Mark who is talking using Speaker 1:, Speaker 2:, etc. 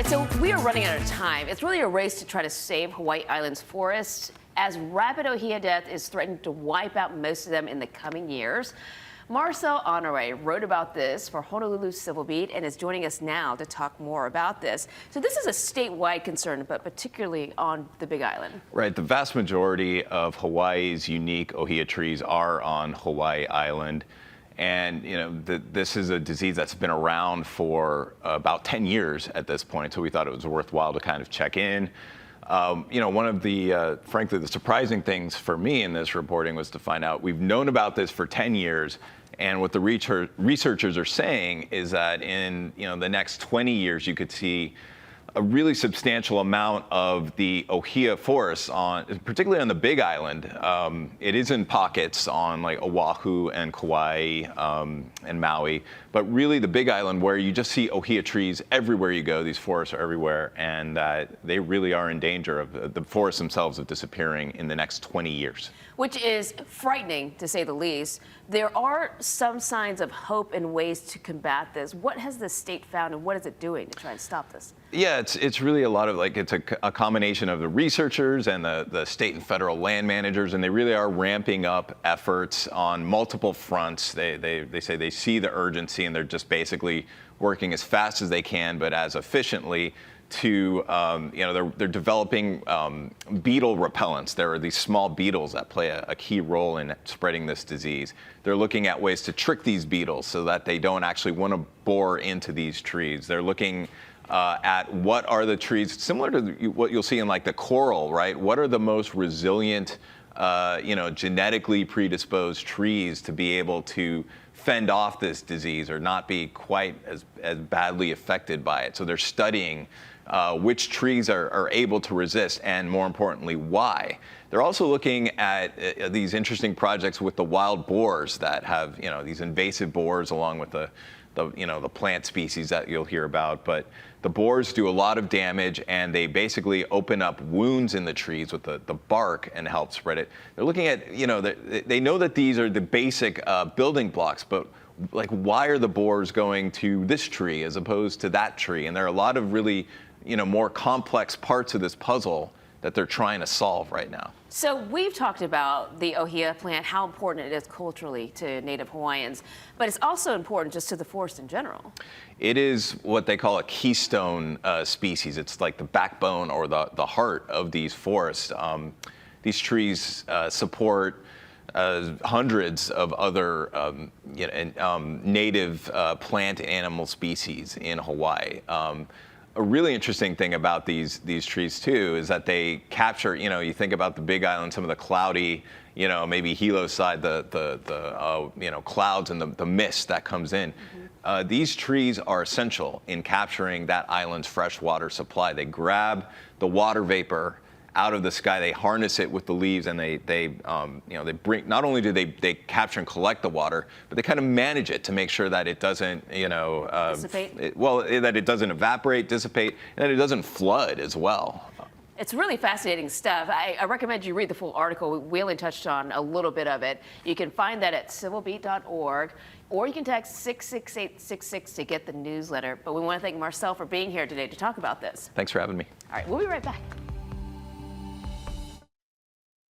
Speaker 1: right, so we are running out of time. It's really a race to try to save Hawaii Island's forests, as rapid ohia death is threatening to wipe out most of them in the coming years. Marcel Honore wrote about this for Honolulu's Civil Beat and is joining us now to talk more about this. So this is a statewide concern, but particularly on the Big Island.
Speaker 2: Right. The vast majority of Hawaii's unique ohia trees are on Hawaii Island. And, this is a disease that's been around for about 10 years at this point. So we thought it was worthwhile to kind of check in. One of the, frankly, the surprising things for me in this reporting was to find out we've known about this for 10 years. And what the researchers are saying is that in the next 20 years, you could see a really substantial amount of the ohia forests, particularly on the Big Island. It is in pockets on like Oahu and Kauai and Maui, but really the Big Island where you just see ohia trees everywhere you go. These forests are everywhere, and they really are in danger of the forests themselves of disappearing in the next 20 years.
Speaker 1: Which is frightening, to say the least. There are some signs of hope and ways to combat this. What has the state found, and what is it doing to try and stop this?
Speaker 2: Yeah, it's really a lot of it's a combination of the researchers and the state and federal land managers, and they really are ramping up efforts on multiple fronts. They say they see the urgency, and they're just basically working as fast as they can, but as efficiently to, they're developing beetle repellents. There are these small beetles that play a key role in spreading this disease. They're looking at ways to trick these beetles so that they don't actually want to bore into these trees. They're looking at what are the trees, similar to what you'll see in like the coral, right? What are the most resilient, genetically predisposed trees to be able to fend off this disease or not be quite as badly affected by it? So they're studying which trees are able to resist, and more importantly, why. They're also looking at these interesting projects with the wild boars that have, these invasive boars along with the plant species that you'll hear about. But the boars do a lot of damage, and they basically open up wounds in the trees with the bark and help spread it. They're looking at, they know that these are the basic building blocks, but like, why are the boars going to this tree as opposed to that tree? And there are a lot of really, more complex parts of this puzzle that they're trying to solve right now.
Speaker 1: So we've talked about the ohia plant, how important it is culturally to Native Hawaiians, but it's also important just to the forest in general.
Speaker 2: It is what they call a keystone species. It's like the backbone or the heart of these forests. These trees support hundreds of other native plant and animal species in Hawaii. A really interesting thing about these trees too is that they capture, you think about the Big Island, some of the cloudy, maybe Hilo side, the clouds and the mist that comes in. Mm-hmm. These trees are essential in capturing that island's fresh water supply. They grab the water vapor out of the sky, they harness it with the leaves, and they bring, not only do they capture and collect the water, but they kind of manage it to make sure that it doesn't,
Speaker 1: dissipate?
Speaker 2: That it doesn't evaporate, dissipate, and that it doesn't flood as well.
Speaker 1: It's really fascinating stuff. I recommend you read the full article. We only touched on a little bit of it. You can find that at civilbeat.org, or you can text 66866 to get the newsletter. But we want to thank Marcel for being here today to talk about this.
Speaker 2: Thanks for having me.
Speaker 1: All right, we'll be right back.